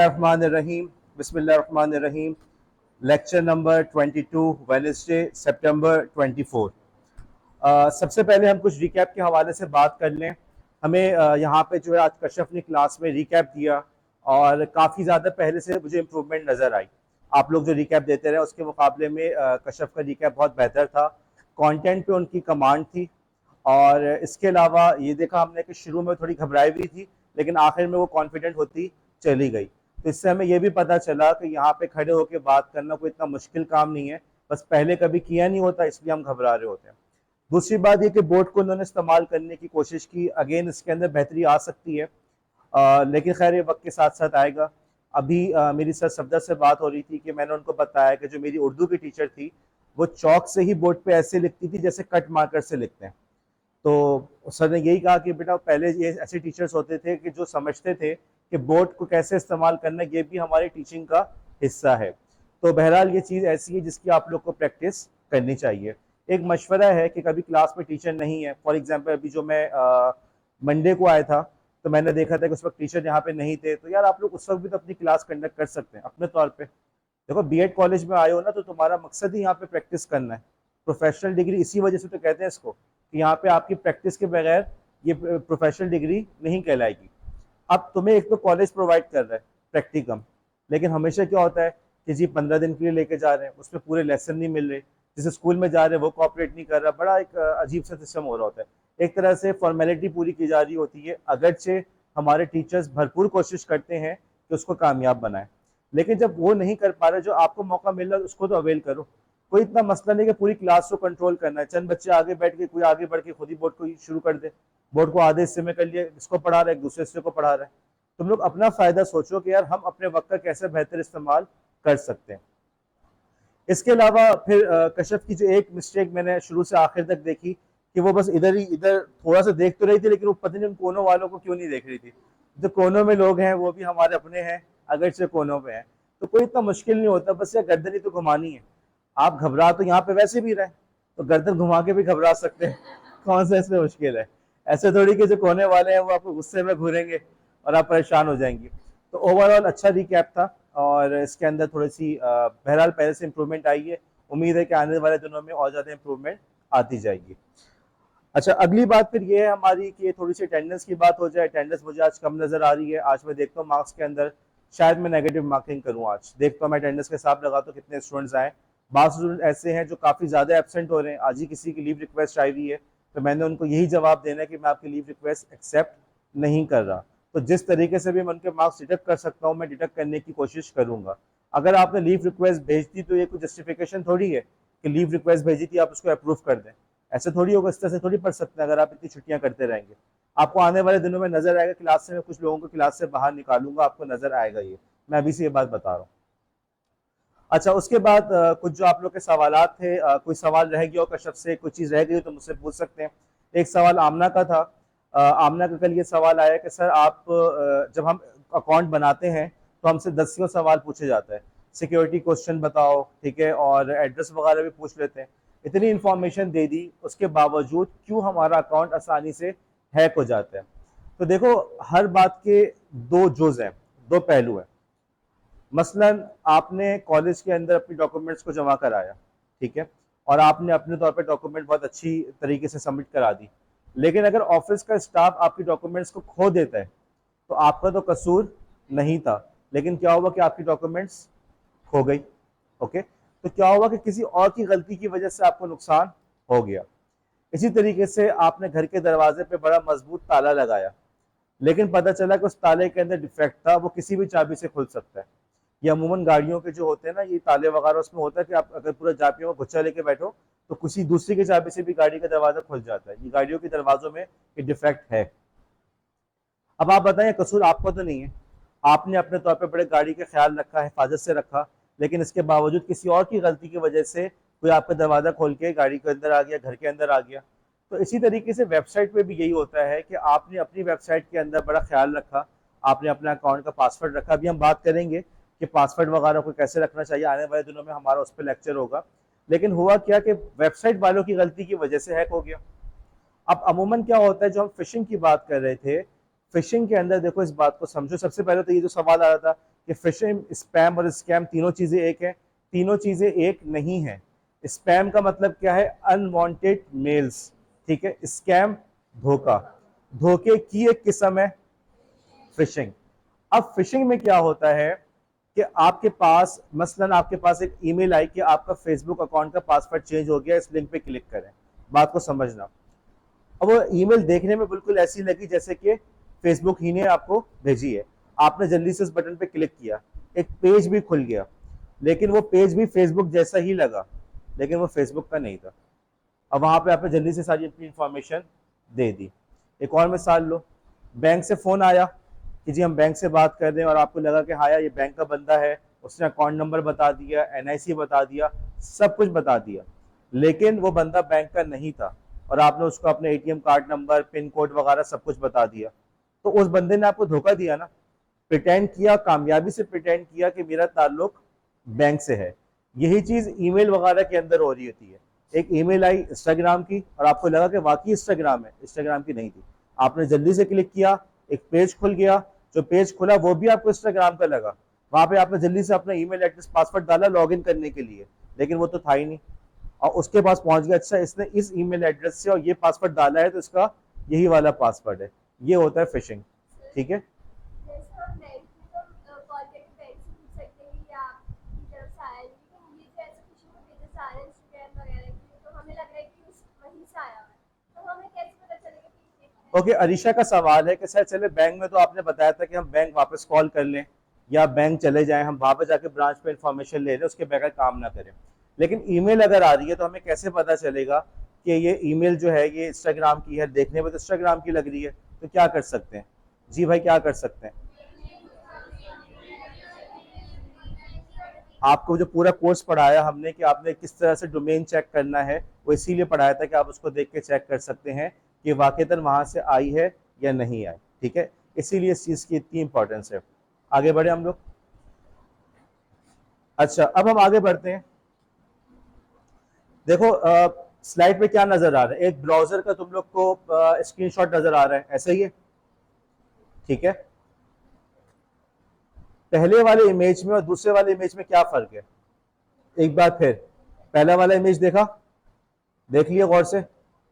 रहीम बिस्मिल्लाहिर्रहमानिर्रहीम। Lecture number 22, Wednesday सितंबर 24। सबसे पहले हम कुछ रिकैप के हवाले से बात कर लें। हमें यहाँ पे जो है आज कशफ ने क्लास में रिकैप दिया और काफ़ी ज़्यादा पहले से मुझे इम्प्रूवमेंट नज़र आई। आप लोग जो रिकैप देते रहे उसके मुकाबले में कशफ का रिकैप बहुत बेहतर था। कंटेंट पे उनकी कमांड थी और इसके अलावा ये देखा हमने कि शुरू में थोड़ी घबराई हुई थी लेकिन आखिर में वो कॉन्फिडेंट होती चली गई। तो इससे हमें ये भी पता चला कि यहाँ पे खड़े होकर बात करना कोई इतना मुश्किल काम नहीं है, बस पहले कभी किया नहीं होता इसलिए हम घबरा रहे होते हैं। दूसरी बात ये कि बोर्ड को उन्होंने इस्तेमाल करने की कोशिश की। अगेन इसके अंदर बेहतरी आ सकती है, लेकिन खैर ये वक्त के साथ साथ आएगा। अभी मेरी सर सफदर से बात हो रही थी कि मैंने उनको बताया कि जो मेरी उर्दू की टीचर थी वो चौक से ही बोर्ड पे ऐसे लिखती थी जैसे कट मार्कर से लिखते हैं। तो सर ने यही कहा कि बेटा पहले ये ऐसे टीचर्स होते थे कि जो समझते थे कि बोर्ड को कैसे इस्तेमाल करना, ये भी हमारी टीचिंग का हिस्सा है। तो बहरहाल ये चीज़ ऐसी है जिसकी आप लोग को प्रैक्टिस करनी चाहिए। एक मशवरा है कि कभी क्लास में टीचर नहीं है, फॉर एग्जांपल अभी जो मैं मंडे को आया था तो मैंने देखा था कि उस वक्त टीचर यहाँ पे नहीं थे, तो यार आप लोग उस वक्त भी तो अपनी क्लास कंडक्ट कर सकते हैं अपने तौर पे। देखो बीएड कॉलेज में आए हो ना, तो तुम्हारा मकसद ही यहाँ पे प्रैक्टिस करना है। प्रोफेशनल डिग्री इसी वजह से तो कहते हैं इसको कि यहाँ पे आपकी प्रैक्टिस के बगैर ये प्रोफेशनल डिग्री नहीं कहलाएगी। अब तुम्हें एक तो कॉलेज प्रोवाइड कर रहा है प्रैक्टिकम, लेकिन हमेशा क्या होता है कि जी 15 दिन के लिए लेके जा रहे हैं, उसमें पूरे लेसन नहीं मिल रहे, जिसे स्कूल में जा रहे हैं वो कॉपरेट नहीं कर रहा। बड़ा एक अजीब सा सिस्टम हो रहा होता है। एक तरह से फॉर्मेलिटी पूरी की जा रही होती है, अगरचे हमारे टीचर्स भरपूर कोशिश करते हैं कि उसको कामयाब बनाए, लेकिन जब वो नहीं कर पा रहे, जो आपको मौका मिल रहा है उसको तो अवेल करो। कोई इतना मसला नहीं कि पूरी क्लास को कंट्रोल करना है। चंद बच्चे आगे बैठ के, कोई आगे बढ़ के खुद ही बोर्ड को शुरू कर दे, बोर्ड को आधे हिस्से में कर लिया, इसको पढ़ा रहा है, एक दूसरे हिस्से को पढ़ा रहा है। तुम लोग अपना फायदा सोचो कि यार हम अपने वक्त का कैसे बेहतर इस्तेमाल कर सकते हैं। इसके अलावा फिर कशफ की जो एक मिस्टेक मैंने शुरू से आखिर तक देखी कि वो बस इधर थोड़ा सा देख तो रही थी, लेकिन वो पता नहीं उन कोनों वालों को क्यों नहीं देख रही थी। जो कोनों में लोग हैं वो भी हमारे अपने हैं, अगरचे कोनों में हैं। तो कोई इतना मुश्किल नहीं होता, बस यार गर्दन ही तो घुमानी है। आप घबरा तो यहाँ पे वैसे भी रहे, तो गर्दन घुमा के भी घबरा सकते हैं। कौन सा इसमें मुश्किल है? ऐसे थोड़ी कि जो कोने वाले हैं वो आपको गुस्से में घूरेंगे और आप परेशान हो जाएंगे। तो ओवरऑल अच्छा रिकैप था और इसके अंदर थोड़ी सी बहरहाल पहले से इम्प्रूवमेंट आई है। उम्मीद है कि आने वाले दिनों में और ज़्यादा इम्प्रूवमेंट आती जाएगी। अच्छा, अगली बात फिर ये है हमारी कि थोड़ी सी अटेंडेंस की बात हो जाए। अटेंडेंस मुझे आज कम नज़र आ रही है। आज मैं देखता हूँ मार्क्स के अंदर शायद मैं नेगेटिव मार्किंग करूँ। आज देखता हूँ मैं अटेंडेंस के हिसाब लगाता हूँ कितने स्टूडेंट्स आए। बाकी स्टूडेंट ऐसे हैं जो काफ़ी ज़्यादा एबसेंट हो रहे हैं। आज ही किसी की लीव रिक्वेस्ट आई हुई है, तो मैंने उनको यही जवाब देना है कि मैं आपकी लीव रिक्वेस्ट एक्सेप्ट नहीं कर रहा। तो जिस तरीके से भी मैं उनके मार्क्स डिडक्ट कर सकता हूँ मैं डिडक्ट करने की कोशिश करूँगा। अगर आपने लीव रिक्वेस्ट भेज दी तो ये कोई जस्टिफिकेशन थोड़ी है कि लीव रिक्वेस्ट भेजी थी आप उसको अप्रूव कर दें। ऐसे थोड़ी होगा, इस तरह से थोड़ी पढ़ सकते हैं। अगर आप इतनी छुट्टियां करते रहेंगे, आपको आने वाले दिनों में नजर आएगा क्लास से मैं कुछ लोगों को क्लास से बाहर निकालूंगा, आपको नजर आएगा ये। मैं अभी से ये बात बता रहा हूँ। अच्छा, उसके बाद कुछ जो आप लोग के सवालात थे, कोई सवाल रह गया हो कशफ से, कोई चीज़ रह गई हो तो मुझसे पूछ सकते हैं। एक सवाल आमना का था। आमना का कल ये सवाल आया कि सर आप जब हम अकाउंट बनाते हैं तो हमसे दसियों सवाल पूछे जाता है। सिक्योरिटी क्वेश्चन बताओ, ठीक है, और एड्रेस वगैरह भी पूछ लेते हैं। इतनी इन्फॉर्मेशन दे दी, उसके बावजूद क्यों हमारा अकाउंट आसानी से हैक हो जाता है? तो देखो, हर बात के दो जुज़ हैं, दो पहलू हैं। मसलन आपने कॉलेज के अंदर अपनी डॉक्यूमेंट्स को जमा कराया, ठीक है, और आपने अपने तौर पे डॉक्यूमेंट बहुत अच्छी तरीके से सबमिट करा दी, लेकिन अगर ऑफिस का स्टाफ आपकी डॉक्यूमेंट्स को खो देता है तो आपका तो कसूर नहीं था, लेकिन क्या हुआ कि आपकी डॉक्यूमेंट्स खो गई। ओके, तो क्या हुआ कि किसी और की गलती की वजह से आपको नुकसान हो गया। इसी तरीके से आपने घर के दरवाजे पे बड़ा मजबूत ताला लगाया, लेकिन पता चला कि उस ताले के अंदर डिफेक्ट था, वो किसी भी चाबी से खुल सकता है। ये अमूमन गाड़ियों के जो होते हैं ना, ये ताले वगैरह, उसमें होता है कि आप अगर पूरा चाबियों में गुच्छा लेके बैठो तो किसी दूसरी की चाबी से भी गाड़ी का दरवाजा खुल जाता है। ये गाड़ियों के दरवाजों में ये डिफेक्ट है। अब आप बताएं, कसूर आपका तो नहीं है, आपने अपने तौर पे बड़े गाड़ी का ख्याल रखा, हिफाजत से रखा, लेकिन इसके बावजूद किसी और की गलती की वजह से कोई आपका दरवाज़ा खोल के गाड़ी के अंदर आ गया, घर के अंदर आ गया। तो इसी तरीके से वेबसाइट पे भी यही होता है कि आपने अपनी वेबसाइट के अंदर बड़ा ख्याल रखा, आपने अपना अकाउंट का पासवर्ड रखा। अभी हम बात करेंगे कि पासवर्ड वगैरह को कैसे रखना चाहिए, आने वाले दिनों में हमारा उस पर लेक्चर होगा। लेकिन हुआ क्या कि वेबसाइट वालों की गलती की वजह से हैक हो गया। अब अमूमन क्या होता है, जो हम फिशिंग की बात कर रहे थे, फिशिंग के अंदर देखो, इस बात को समझो। सबसे पहले तो ये जो सवाल आ रहा था कि फिशिंग, स्पैम और स्कैम तीनों चीजें एक है? तीनों चीजें एक नहीं है। स्पैम का मतलब क्या है? अनवांटेड मेल्स, ठीक है। स्कैम धोखा, धोखे की एक किस्म है फिशिंग। अब फिशिंग में क्या होता है कि आपके पास मसलन आपके पास एक ईमेल आई कि आपका फेसबुक अकाउंट का पासवर्ड चेंज हो गया, इस लिंक पे क्लिक करें। बात को समझना। अब वो ईमेल देखने में बिल्कुल ऐसी लगी जैसे कि फेसबुक ही ने आपको भेजी है। आपने जल्दी से इस बटन पे क्लिक किया, एक पेज भी खुल गया, लेकिन वो पेज भी फेसबुक जैसा ही लगा, लेकिन वो फेसबुक का नहीं था। अब वहां पे आपने जल्दी से सारी अपनी इंफॉर्मेशन दे दी। एक और मिसाल लो, बैंक से फोन आया कि जी हम बैंक से बात कर रहे हैं, और आपको लगा कि हाँ ये बैंक का बंदा है, उसने अकाउंट नंबर बता दिया, एनआईसी बता दिया, सब कुछ बता दिया, लेकिन वो बंदा बैंक का नहीं था, और आपने उसको अपने ATM card number, pin code वगैरह सब कुछ बता दिया। तो उस बंदे ने आपको धोखा दिया ना, प्रिटेंड किया, कामयाबी से प्रिटेंड किया कि मेरा ताल्लुक बैंक से है। यही चीज ईमेल वगैरह के अंदर हो रही होती है। एक ईमेल आई इंस्टाग्राम की, और आपको लगा कि वाकई इंस्टाग्राम है, इंस्टाग्राम की नहीं थी। आपने जल्दी से क्लिक किया, एक पेज खुल गया, जो पेज खुला वो भी आपको इंस्टाग्राम का लगा। वहां पे आपने जल्दी से अपना ईमेल एड्रेस, पासवर्ड डाला लॉगिन करने के लिए, लेकिन वो तो था ही नहीं। और उसके पास पहुंच गया, अच्छा इसने इस ईमेल एड्रेस से और ये पासवर्ड डाला है, तो इसका यही वाला पासवर्ड है। ये होता है फिशिंग, ठीक है। ओके, अरीशा का सवाल है कि सर चले बैंक में तो आपने बताया था कि हम बैंक वापस कॉल कर लें या बैंक चले जाएं, हम वहां पर जाके ब्रांच पे इंफॉर्मेशन ले लें, उसके बगैर काम ना करें। लेकिन ईमेल अगर आ रही है तो हमें कैसे पता चलेगा कि ये ईमेल जो है ये इंस्टाग्राम की है? देखने में तो इंस्टाग्राम की लग रही है, तो क्या कर सकते हैं? जी भाई, क्या कर सकते हैं? आपको जो पूरा कोर्स पढ़ाया हमने कि आपने किस तरह से डोमेन चेक करना है, वो इसीलिए पढ़ाया था कि आप उसको देख के चेक कर सकते हैं कि वाकईतन वहां से आई है या नहीं आई, ठीक है। इसीलिए इस चीज की इतनी इंपॉर्टेंस है। आगे बढ़े हम लोग। अच्छा, अब हम आगे बढ़ते हैं। देखो स्लाइड पे क्या नजर आ रहा है? एक ब्राउजर का तुम लोग को स्क्रीनशॉट नजर आ रहा है, ऐसा ही है, ठीक है। पहले वाले इमेज में और दूसरे वाले इमेज में क्या फर्क है? एक बार फिर, पहला वाला इमेज देखा, देख लिया गौर से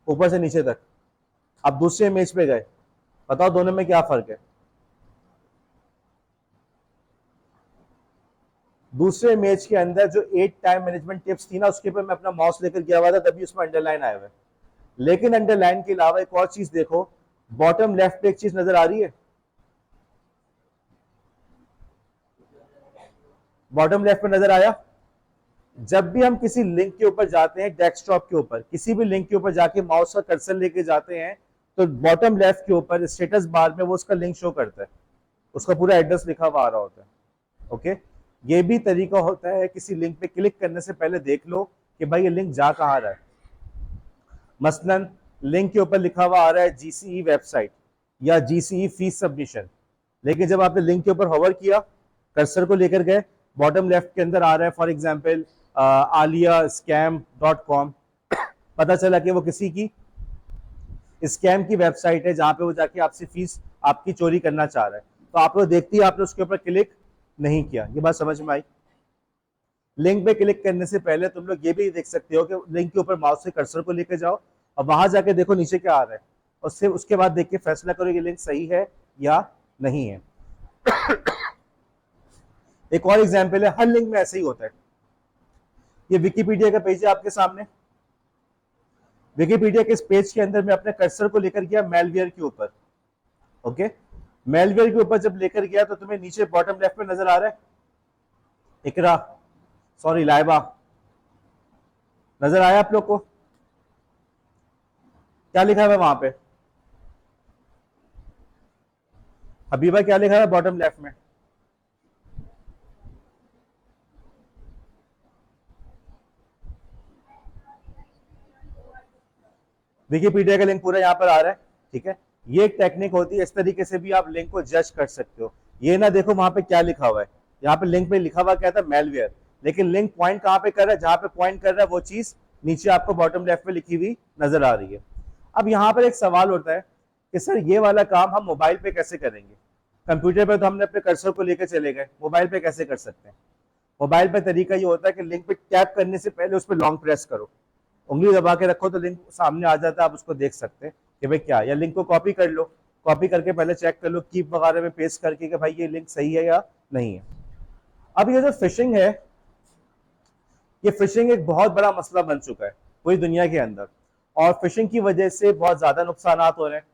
ऊपर से नीचे तक। अब दूसरे इमेज पे गए, बताओ दोनों में क्या फर्क है? दूसरे इमेज के अंदर जो 8 टाइम मैनेजमेंट टिप्स थी ना, उसके ऊपर मैं अपना माउस लेकर गया हुआ था, तभी उसमें अंडरलाइन आया हुआ है। लेकिन अंडरलाइन के अलावा एक और चीज देखो, बॉटम लेफ्ट पे एक चीज नजर आ रही है, बॉटम लेफ्ट पे नजर आया। जब भी हम किसी लिंक के ऊपर जाते हैं, डेस्कटॉप के ऊपर किसी भी लिंक के ऊपर जाके माउस का कर्सर लेके जाते हैं, तो बॉटम लेफ्ट के ऊपर स्टेटस बार में वो उसका लिंक शो करता है, उसका पूरा एड्रेस लिखा हुआ आ रहा होता है। ओके, ये भी तरीका होता है, किसी लिंक पे क्लिक करने से पहले देख लो कि भाई ये लिंक जा कहाँ रहा है। मसलन लिंक के ऊपर लिखा हुआ आ रहा है जीसीई वेबसाइट या जीसीई फीस सबमिशन, लेकिन जब आपने लिंक के ऊपर होवर किया, कर्सर को लेकर गए, बॉटम लेफ्ट के अंदर आ रहा है फॉर एग्जांपल aliascam.com, पता चला कि वो किसी की स्कैम की वेबसाइट है जहां पे वो जाके आपसे फीस आपकी चोरी करना चाह रहा है। तो आप लोग देखती है, आपने उसके ऊपर क्लिक नहीं किया। ये बात समझ में आई? लिंक पे क्लिक करने से पहले तुम लोग ये भी देख सकते हो कि लिंक के ऊपर माउस से कर्सर को लेकर जाओ और वहां जाके देखो नीचे क्या आ रहा है, उससे उसके बाद देख के फैसला करो कि लिंक सही है या नहीं है। एक और एग्जाम्पल है, हर लिंक में ऐसे ही होता है। ये विकीपीडिया का पेज है आपके सामने। विकीपीडिया के इस पेज के अंदर मैं अपने कर्सर को लेकर गया मेलवेयर के ऊपर। ओके, मेलवेयर के ऊपर जब लेकर गया तो तुम्हें नीचे बॉटम लेफ्ट में नजर आ रहा है इकरा, सॉरी लाइबा, नजर आया आप लोग को? क्या लिखा है वहां पे? हबीबा क्या लिखा है बॉटम लेफ्ट में? विकीपीडिया का लिंक पूरा यहाँ पर आ रहा है, ठीक है। ये एक टेक्निक होती है, इस तरीके से भी आप लिंक को जज कर सकते हो। ये ना देखो वहां पे क्या लिखा हुआ है, यहाँ पे लिंक पे लिखा हुआ क्या था? मेलवेयर, लेकिन लिंक पॉइंट कहाँ पे कर रहा है? जहां पे पॉइंट कर रहा है वो चीज नीचे आपको बॉटम लेफ्ट में लिखी हुई नजर आ रही है। अब यहाँ पर एक सवाल होता है कि सर ये वाला काम हम मोबाइल पे कैसे करेंगे? कंप्यूटर पे तो हमने अपने कर्सर को लेकर चले गए, मोबाइल पे कैसे कर सकते हैं? मोबाइल पे तरीका ये होता है कि लिंक पे टैप करने से पहले उस पर लॉन्ग प्रेस करो, उंगली दबा के रखो तो लिंक सामने आ जाता है, आप उसको देख सकते हैं कि भाई क्या, या लिंक को कॉपी कर लो, कॉपी करके पहले चेक कर लो कीप वगैरह में पेस्ट करके कि भाई ये लिंक सही है या नहीं है। अब ये जो फिशिंग है, ये फिशिंग एक बहुत बड़ा मसला बन चुका है पूरी दुनिया के अंदर, और फिशिंग की वजह से बहुत ज़्यादा नुकसान हो रहे हैं,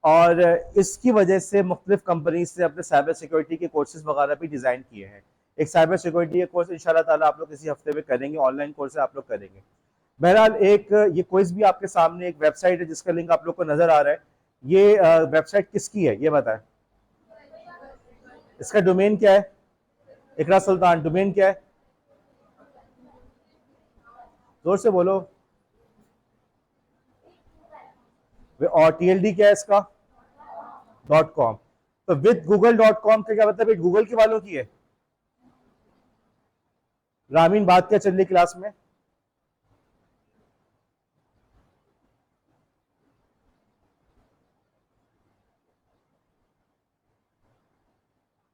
और इसकी वजह से मुख्तलिफ कंपनीज से अपने साइबर सिक्योरिटी के कोर्सेज वगैरह भी डिज़ाइन किए हैं। एक साइबर सिक्योरिटी के कोर्स इंशाल्लाह ताला आप लोग किसी हफ्ते में करेंगे, ऑनलाइन कोर्स आप लोग करेंगे। बहरहाल एक ये कोर्स भी आपके सामने एक वेबसाइट है जिसका लिंक आप लोग को नज़र आ रहा है, ये वेबसाइट किसकी है ये बताएं, इसका डोमेन क्या है? इकरा सुल्तान, डोमेन क्या है? जोर से बोलो। और TLD क्या है इसका? .com। तो विद google.com का क्या मतलब है? गूगल के वालों की है। रामीन बात क्या चल रही क्लास में?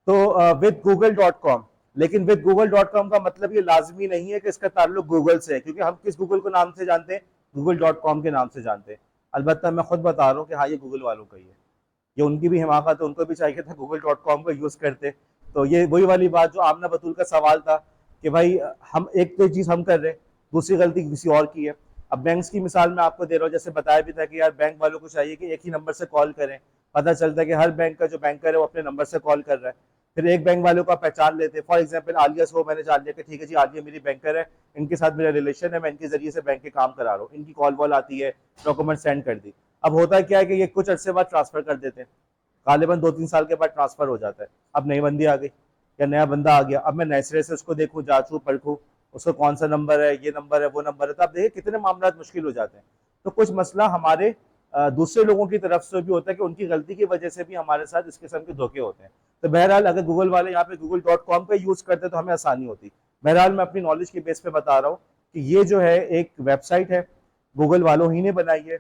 तो विद google.com, लेकिन विद google.com का मतलब ये लाजमी नहीं है कि इसका ताल्लुक गूगल से है, क्योंकि हम किस गूगल को नाम से जानते हैं? google.com के नाम से जानते हैं। अलबत्ता मैं खुद बता रहा हूँ कि हाँ ये गूगल वालों का ही है, ये उनकी भी हिमाकत है, उनको भी चाहिए था google.com को यूज करते। तो ये वही वाली बात जो आमना बतूल का सवाल था कि भाई हम एक तो चीज हम कर रहे हैं, दूसरी गलती किसी और की है। अब बैंक्स की मिसाल मैं आपको दे रहा हूँ, जैसे बताया भी था कि यार बैंक वालों को चाहिए कि एक ही नंबर से कॉल करें, पता चलता है कि हर बैंक का जो बैंकर है वो अपने नंबर से कॉल कर रहा है, फिर एक बैंक वालों का पहचान लेते हैं। फॉर एग्जाम्पल आलिया को मैंने जान लिया कि ठीक है जी आलिया मेरी बैंकर है, इनके साथ मेरा रिलेशन है, मैं इनके जरिए से बैंक के काम करा रहा हूँ, इनकी कॉल वॉल आती है, डॉक्यूमेंट सेंड कर दी। अब होता क्या है कि ये कुछ अर्से बाद ट्रांसफर कर देते हैं, गालिबन 2-3 साल के बाद ट्रांसफर हो जाता है। अब नई बंदी आ गई या नया बंदा आ गया, अब मैं नए सिरे से उसको देखूं, जांचूं परखूं, उसको कौन सा नंबर है, ये नंबर है, वो नंबर है, तो आप देखिए कितने मामला मुश्किल हो जाते हैं। तो कुछ मसला हमारे दूसरे लोगों की तरफ से भी होता है कि उनकी गलती की वजह से भी हमारे साथ इस किस्म के धोखे होते हैं। तो बहरहाल अगर गूगल वाले यहाँ पे google.com का यूज करते तो हमें आसानी होती। बहरहाल मैं अपनी नॉलेज के बेस पे बता रहा हूँ कि ये जो है एक वेबसाइट है, गूगल वालों ही ने बनाई है।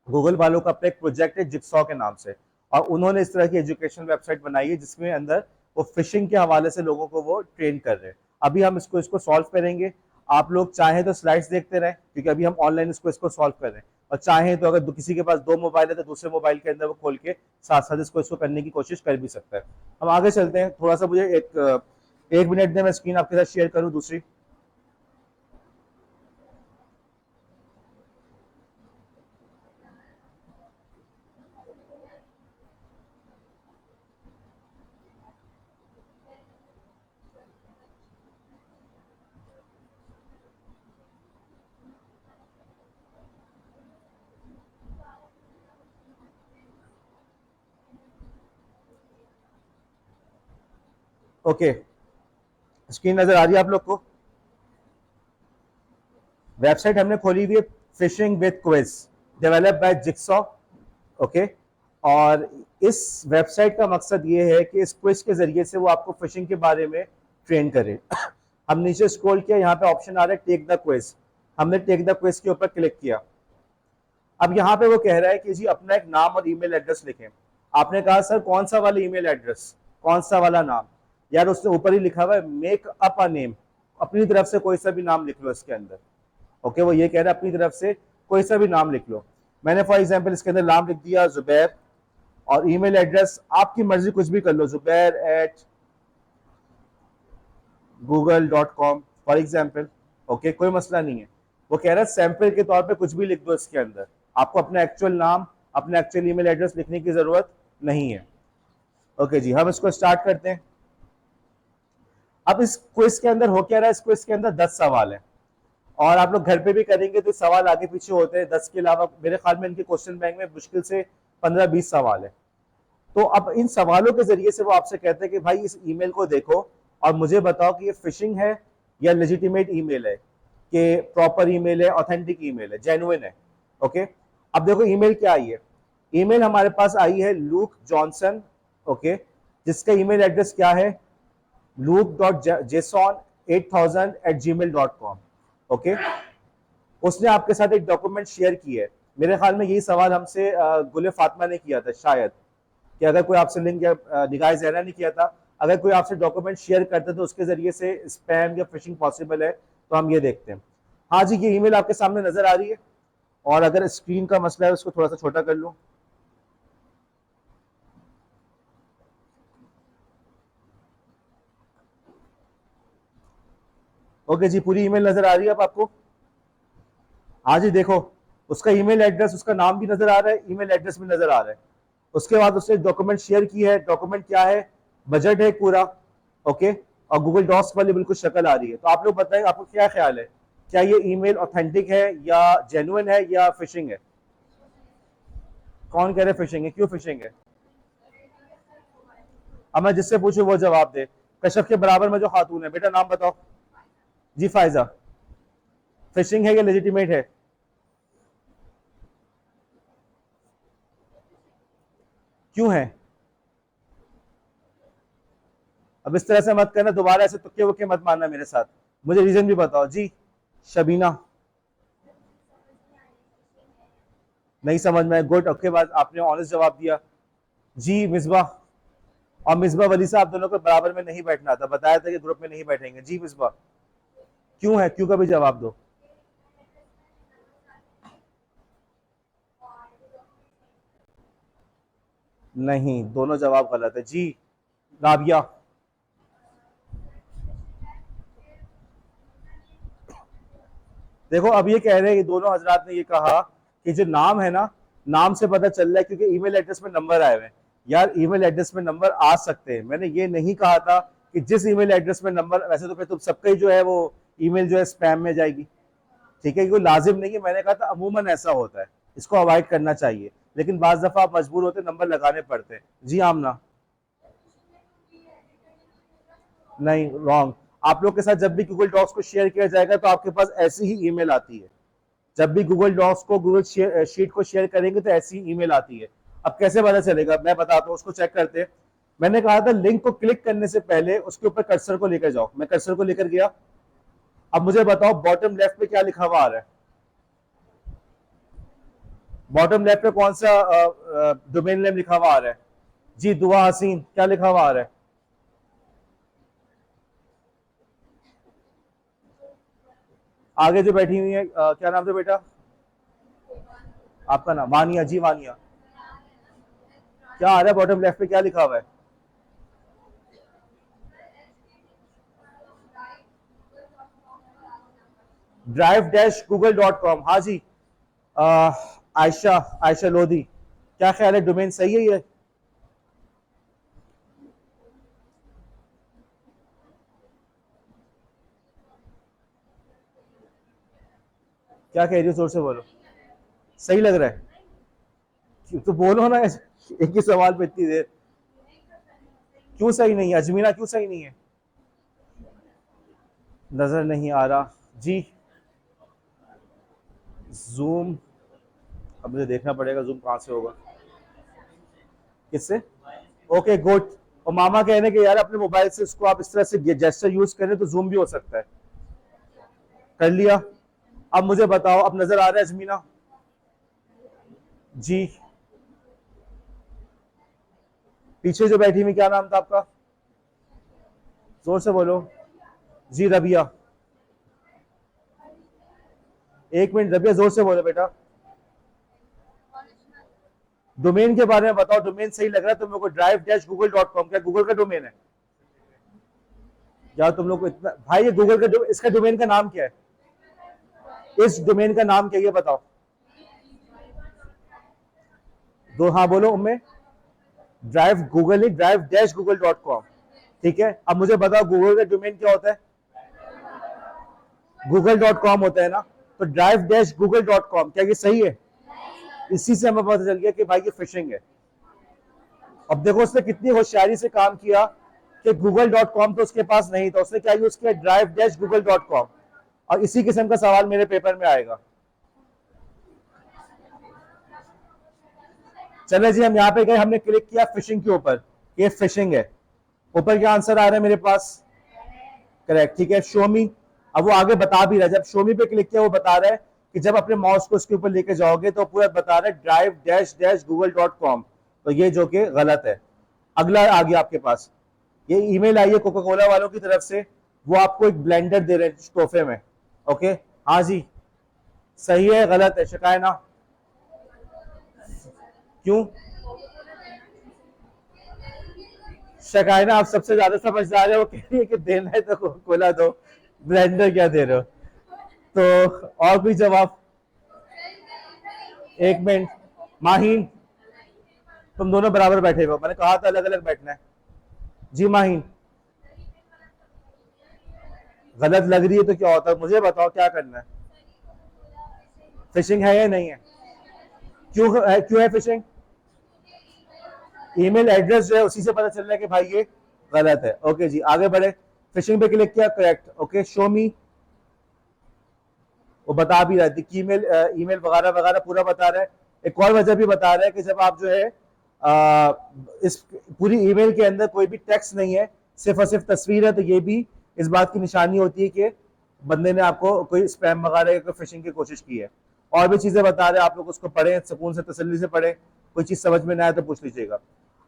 गूगल वालों का अपना एक प्रोजेक्ट है जिक्सॉ के नाम से, और उन्होंने इस तरह की एजुकेशन वेबसाइट बनाई है जिसमें अंदर वो फिशिंग के हवाले से लोगों को वो ट्रेन कर रहे हैं। अभी हम इसको सॉल्व करेंगे। आप लोग चाहें तो स्लाइड्स देखते रहें, क्योंकि अभी हम ऑनलाइन इसको सॉल्व कर रहे हैं, और चाहें तो अगर किसी के पास 2 मोबाइल है तो दूसरे मोबाइल के अंदर वो खोल के साथ साथ इसको करने की कोशिश कर भी सकता है। हम आगे चलते हैं, थोड़ा सा मुझे एक मिनट दें, मैं स्क्रीन आपके साथ शेयर करूँ दूसरी। ओके, स्क्रीन नजर आ रही है आप लोग को? वेबसाइट हमने खोली हुई है fishing with quiz, develop by jigsaw. Okay, और इस वेबसाइट का मकसद ये है कि इस क्विज के जरिए से वो आपको फिशिंग के बारे में ट्रेन करे। हम नीचे स्क्रॉल किया, यहाँ पे ऑप्शन आ रहा है टेक द क्विज, हमने टेक द क्विज के ऊपर क्लिक किया। अब यहाँ पे वो कह रहा है कि जी अपना एक नाम और ईमेल एड्रेस लिखें। आपने कहा सर कौन सा वाला ईमेल एड्रेस, कौन सा वाला नाम? यार उसने ऊपर ही लिखा हुआ है मेक अप अ नेम, अपनी तरफ से कोई सा भी नाम लिख लो इसके अंदर। ओके, वो ये कह रहा है अपनी तरफ से कोई सा भी नाम लिख लो। मैंने फॉर एग्जांपल इसके अंदर नाम लिख दिया जुबैर, और ईमेल एड्रेस आपकी मर्जी कुछ भी कर लो, zubair@google.com फॉर एग्जांपल। ओके, कोई मसला नहीं है। वो कह रहा है सैंपल के तौर पे कुछ भी लिख दो इसके अंदर, आपको अपना एक्चुअल नाम अपना एक्चुअल ईमेल एड्रेस लिखने की जरूरत नहीं है। ओके जी, हम इसको स्टार्ट करते हैं। अब इस क्विज के अंदर हो क्या रहा है, इस क्विज के अंदर 10 सवाल है, और आप लोग घर पे भी करेंगे तो सवाल आगे पीछे होते हैं। 10 के अलावा मेरे ख्याल में इनके क्वेश्चन बैंक में मुश्किल से 15-20 सवाल है। तो अब इन सवालों के जरिए से वो आपसे कहते हैं कि भाई इस ईमेल को देखो और मुझे बताओ कि ये फिशिंग है या लेजिटिमेट ईमेल है, कि प्रॉपर ईमेल है, ऑथेंटिक ईमेल है, जेन्युइन है। ओके, अब देखो ईमेल क्या आई है। ईमेल हमारे पास आई है लूक जॉनसन। ओके, जिसका ईमेल एड्रेस क्या है, luke.jason8000@gmail.com। ओके, उसने आपके साथ एक डॉक्यूमेंट शेयर की है। मेरे ख्याल में यही सवाल हमसे गुले फातिमा ने किया था शायद। कि अगर कोई आपसे लिंक या निगाह ज़हरा नहीं किया था, अगर कोई आपसे डॉक्यूमेंट शेयर करते तो उसके जरिए से स्पैम या फिशिंग पॉसिबल है, तो हम ये देखते हैं। हाँ जी, ये ईमेल आपके सामने नजर आ रही है, और अगर स्क्रीन का मसला है उसको थोड़ा सा छोटा कर लूं। ओके जी, पूरी ईमेल नजर आ रही है अब आपको? हाँ जी, देखो, उसका ईमेल एड्रेस, उसका नाम भी नजर आ रहा है, ईमेल एड्रेस भी नजर आ रहा है। उसके बाद उसने डॉक्यूमेंट शेयर की है, डॉक्यूमेंट क्या है, बजट है पूरा, ओके, और गूगल डॉक्स वाली बिल्कुल शक्ल आ रही है। तो आप लोग बताएं, आपको क्या ख्याल है, क्या ये ईमेल ऑथेंटिक है या जेन्युइन है या फिशिंग है? कौन कह रहे फिशिंग है? क्यों फिशिंग है? अब मैं जिससे पूछूं वो जवाब दे। कशफ के बराबर में जो खातून है, बेटा नाम बताओ। जी फायजा, फिशिंग है या लेजिटिमेट है? क्यों है? अब इस तरह से मत करना, दोबारा ऐसे तुक्के वुक्के मत मारना मेरे साथ, मुझे रीजन भी बताओ। जी शबीना, नहीं समझ में? गुड, ओके, बाद आपने ऑनेस्ट जवाब दिया। जी मिसबा, और मिसबा वली साहब दोनों को बराबर में नहीं बैठना था, बताया था कि ग्रुप में नहीं बैठेंगे। जी मिसबा, क्यों है? क्यों का भी जवाब दो। नहीं, दोनों जवाब गलत है। जी राबिया, देखो अब ये कह रहे हैं, ये दोनों हजरात ने ये कहा कि जो नाम है ना, नाम से पता चल रहा है, क्योंकि ईमेल एड्रेस में नंबर आए हुए हैं। यार ईमेल एड्रेस में नंबर आ सकते हैं, मैंने ये नहीं कहा था कि जिस ईमेल एड्रेस में नंबर, वैसे तो फिर तो सबका ही जो है वो ईमेल जो है स्पैम में जाएगी, ठीक है, क्योंकि लाजिम नहीं है, मैंने कहा था अमूमन ऐसा होता है, इसको अवॉइड करना चाहिए, लेकिन बाज दफा आप मजबूर होते नंबर लगाने पड़ते हैं। जी आमना, नहीं रॉन्ग। आप लोग के साथ जब भी गूगल डॉक्स को शेयर किया जाएगा तो आपके पास ऐसी ही ईमेल आती है। जब भी गूगल डॉक्स को, गूगल शीट को शेयर करेंगे तो ऐसी ईमेल आती है। अब कैसे पता चलेगा, मैं बताता हूँ, उसको चेक करते हैं। मैंने कहा था लिंक को क्लिक करने से पहले उसके ऊपर कर्सर को लेकर जाओ, मैं कर्सर को लेकर गया। अब मुझे बताओ बॉटम लेफ्ट पे क्या लिखा हुआ आ रहा है? बॉटम लेफ्ट पे कौन सा डोमेन नेम लिखा हुआ आ रहा है? जी दुआ हसीन, क्या लिखा हुआ आ रहा है? आगे जो बैठी हुई है, क्या नाम था बेटा आपका? नाम वानिया। जी वानिया, क्या आ रहा है बॉटम लेफ्ट पे, क्या लिखा हुआ है? drive-google.com। हाँ जी, आयशा, आयशा लोधी, क्या ख्याल है, डोमेन सही है ये? क्या कह रही हो, जोर से बोलो। सही लग रहा है तो बोलो ना, एक ही सवाल पे इतनी देर। क्यों सही नहीं है अजमीना, क्यों सही नहीं है? नजर नहीं आ रहा जी। जूम, अब मुझे देखना पड़ेगा जूम कहाँ से होगा, किससे? Okay good. और मामा कह रहे हैं कि यार अपने मोबाइल से इसको आप इस तरह से जेस्चर यूज करें तो जूम भी हो सकता है। कर लिया। अब मुझे बताओ, अब नजर आ रहा है अजमीना? जी, पीछे जो बैठी हुई क्या नाम था आपका? जोर से बोलो। जी रबिया, एक मिनट रबिया, जोर से बोलो बेटा। डोमेन के बारे में बताओ, डोमेन सही लग रहा है तुम लोग को? drive-google.com, क्या गूगल का डोमेन है? यार तुम लोग को इतना, भाई ये गूगल का इसका डोमेन का नाम क्या है? इस डोमेन का नाम क्या है ये बताओ। दो, हाँ बोलो उम्मे। ड्राइव गूगल ही, drive-google.com, ठीक है। अब मुझे बताओ गूगल का डोमेन क्या होता है? google.com होता है ना, तो drive-google.com क्या ये सही है? इसी से हमें पता चल गया कि भाई ये फिशिंग है। अब देखो उसने कितनी होशियारी से काम किया कि google.com तो उसके पास नहीं था, उसने क्या यूज किया? drive-google.com। और इसी किस्म का सवाल मेरे पेपर में आएगा। चले जी, हम यहाँ पे गए, हमने क्लिक किया फिशिंग के ऊपर, ये फिशिंग है। ऊपर क्या आंसर आ रहा है मेरे पास? करेक्ट, ठीक है, शोमी। अब वो आगे बता भी रहा है, जब शोमी पे क्लिक किया वो बता रहा है कि जब अपने माउस को उसके ऊपर लेके जाओगे तो पूरा बता रहा है drive-google.com, तो ये जो कि गलत है। अगला आ गया आपके पास, ये ईमेल आई है कोका कोला वालों की तरफ से, वो आपको एक ब्लेंडर दे रहे हैं तोहफे में। ओके, हाँ जी, सही है गलत है शिकायना? क्यों शिकायना? आप सबसे ज्यादा समझदार है, वो कह रही है कि देना है तो कोका कोला दो, ब्लेंडर क्या दे रहे हो? तो और कोई जवाब? एक मिनट, माहीन तुम दोनों बराबर बैठे हो, मैंने कहा था अलग अलग बैठना है। जी माहीन, गलत लग रही है तो क्या होता है, मुझे बताओ क्या करना है? फिशिंग है या नहीं है? क्यों है फिशिंग? ईमेल एड्रेस जो है उसी से पता चल रहा है कि भाई ये गलत है। ओके जी, आगे बढ़े। फिशिंग पे क्लिक किया, करेक्ट। ओके, शो मी, वो बता भी रहा है कि ईमेल ईमेल वगैरह वगैरह पूरा बता रहा है। एक और वजह भी बता रहा है कि जब आप जो है इस पूरी ईमेल के अंदर कोई भी टेक्स्ट नहीं है, सिर्फ और सिर्फ तस्वीर है, तो ये भी इस बात की निशानी होती है कि बंदे ने आपको कोई स्पैम वगैरह या कोई फिशिंग की कोशिश की है। और भी चीजें बता रहे हैं, आप लोग उसको पढ़ें, सुकून से तसल्ली से पढ़ें, कोई चीज समझ में ना आए तो पूछ लीजिएगा।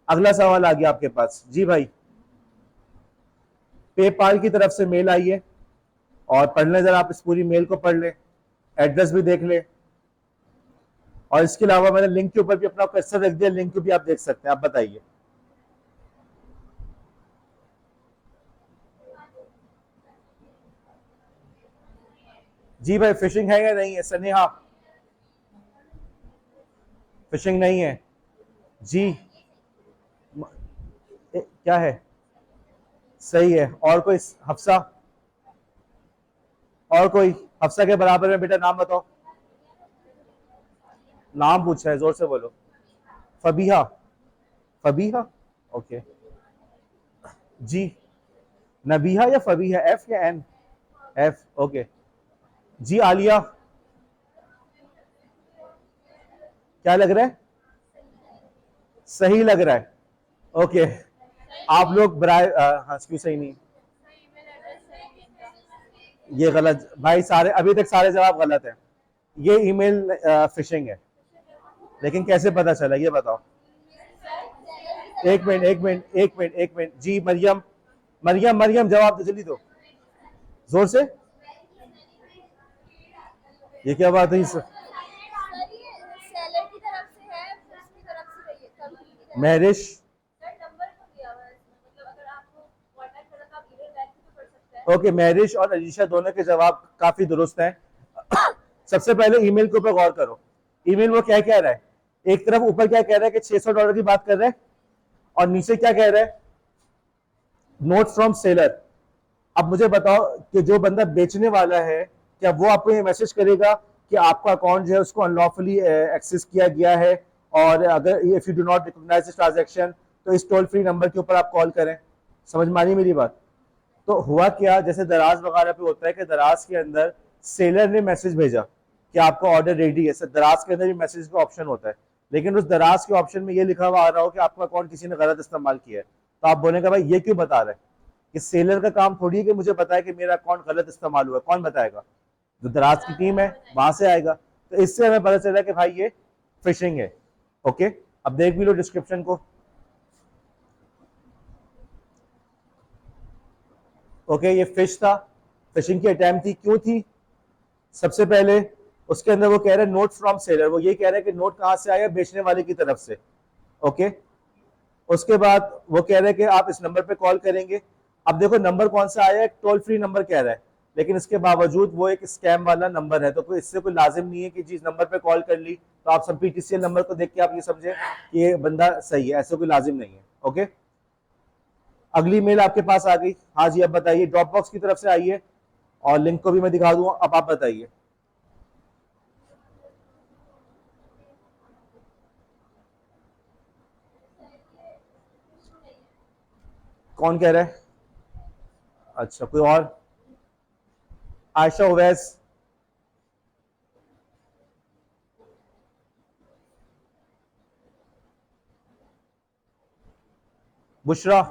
अगला सवाल आ गया आपके पास। जी भाई, पेपाल की तरफ से मेल आई है, और पढ़ लें जरा, आप इस पूरी मेल को पढ़ लें, एड्रेस भी देख लें, और इसके अलावा मैंने लिंक के ऊपर भी अपना कर्सर रख दिया, लिंक को भी आप देख सकते हैं। आप बताइए। जी भाई, फिशिंग है या नहीं है? सनेहा, फिशिंग नहीं है जी? क्या है? सही है। और कोई? हफ्सा, और कोई? हफ्सा के बराबर में बेटा नाम बताओ। नाम पूछा है, जोर से बोलो। फबीहा, फबीहा, ओके जी। नबीहा या फबीहा, एफ या एन? एफ, ओके जी। आलिया, क्या लग रहा है? सही लग रहा है, ओके। आप लोग बराए हाँ, क्यों सही नहीं? ये गलत भाई, सारे अभी तक सारे जवाब गलत है। ये ईमेल फिशिंग है, लेकिन कैसे पता चला ये बताओ? एक मिनट, एक मिनट, एक मिनट, एक मिनट जी। मरियम, मरियम, मरियम जवाब दो, जल्दी दो, जोर से। ये क्या बात है? महरिश, ओके, महरिश और अलीशा दोनों के जवाब काफी दुरुस्त हैं। सबसे पहले ईमेल के ऊपर गौर करो। ईमेल वो क्या कह रहा है? एक तरफ ऊपर क्या कह रहा है कि $600 की बात कर रहा है, और नीचे क्या कह रहा है? Note from seller. अब मुझे बताओ कि जो बंदा बेचने वाला है, क्या वो आपको ये मैसेज करेगा कि आपका अकाउंट जो है उसको अनलॉफुली एक्सेस किया गया है, और अगर if you do not recognise this transaction तो इस टोल फ्री नंबर के ऊपर आप कॉल करें? समझ में आ रही मेरी बात? तो हुआ क्या, जैसे दराज वगैरह पे होता है कि दराज के अंदर सेलर ने मैसेज भेजा कि आपका ऑर्डर रेडी है, सर दराज के अंदर भी मैसेज का ऑप्शन होता है, लेकिन उस दराज के ऑप्शन में ये लिखा हुआ आ रहा हो कि आपका अकाउंट किसी ने गलत इस्तेमाल किया है, तो आप बोलेंगे भाई ये क्यों बता रहे हैं? कि सेलर का काम थोड़ी है कि मुझे बताए कि मेरा अकाउंट गलत इस्तेमाल हुआ, कौन बताएगा? जो दराज की टीम है वहां से आएगा। तो इससे हमें पता चला कि भाई ये फिशिंग है। ओके, अब देख भी लो डिस्क्रिप्शन को। ओके, ये फिश था, फिशिंग की अटेम्प्ट थी। क्यों थी? सबसे पहले उसके अंदर वो कह रहे हैं नोट फ्रॉम सेलर, वो ये कह रहे हैं कि नोट कहां से आया? बेचने वाले की तरफ से। ओके, उसके बाद वो कह रहे हैं कि आप इस नंबर पे कॉल करेंगे। अब देखो नंबर कौन सा आया है? टोल फ्री नंबर कह रहा है, लेकिन इसके बावजूद वो एक स्कैम वाला नंबर है, तो कोई इससे कोई लाजिम नहीं है कि जिस नंबर पे कॉल कर ली तो आप सब PTCL नंबर को देख के आप ये समझे कि ये बंदा सही है, ऐसा कोई लाजिम नहीं है। ओके, अगली मेल आपके पास आ गई। हाँ जी, अब बताइए, ड्रॉप बॉक्स की तरफ से आई है, और लिंक को भी मैं दिखा दूंगा। अब आप बताइए। कौन कह रहा है? अच्छा, कोई और? आयशा उवैस, बुशरा,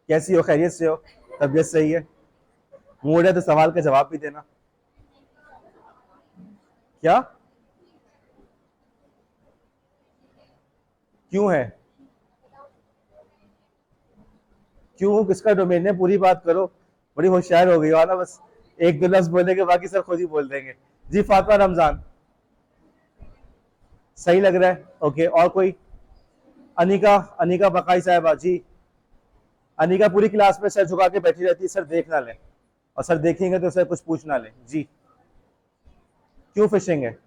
कैसी हो? खैरियत से हो? तबीयत सही है? मूड है तो सवाल का जवाब भी देना। क्या? क्यों है? क्यों, किसका डोमेन है? पूरी बात करो। बड़ी होशियार हो गई हो ना, बस एक दो लफ्ज बोलेंगे बाकी सब खुद ही बोल देंगे। जी फातिमा रमजान, सही लग रहा है। ओके, और कोई? अनिका, अनिका बकाई साहबा जी। अनिका पूरी क्लास में सर झुका के बैठी रहती है, सर देख ना लें, और सर देखेंगे तो सर कुछ पूछ ना लें। जी, क्यों फिशिंग है?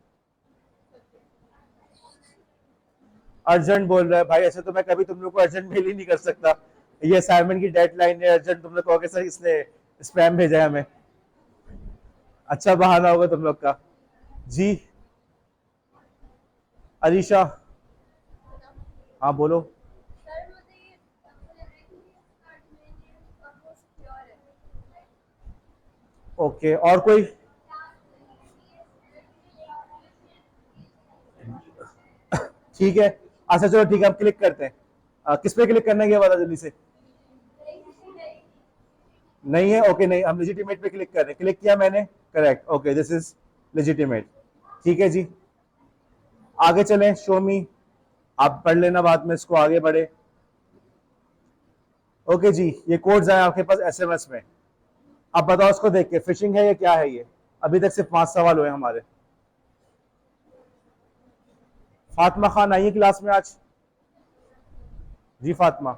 अर्जेंट बोल रहा है भाई, ऐसे तो मैं कभी तुम लोग को अर्जेंट मेल ही नहीं कर सकता। ये असाइनमेंट की डेडलाइन है, अर्जेंट तुम लोग कहोगे सर इसने स्पैम भेजा है हमें। अच्छा बहाना होगा तुम लोग का। जी अरीशा, हाँ बोलो। ओके, और कोई? ठीक है, अच्छा चलो ठीक है, हम क्लिक करते हैं। किस पे क्लिक करना है ये बता जल्दी से। नहीं है, ओके, नहीं, हम लेजिटिमेट पे क्लिक कर रहे हैं। क्लिक किया मैंने, correct, okay, this is legitimate. ठीक है जी, आगे चलें। शो मी, आप पढ़ लेना बाद में इसको, आगे बढ़े। ओके जी, ये कोड्स आए आपके पास एसएमएस में। अब बताओ इसको देख के फिशिंग है या क्या है ये? अभी तक सिर्फ 5 सवाल हुए हमारे। फातिमा खान आई है क्लास में आज? जी फातिमा,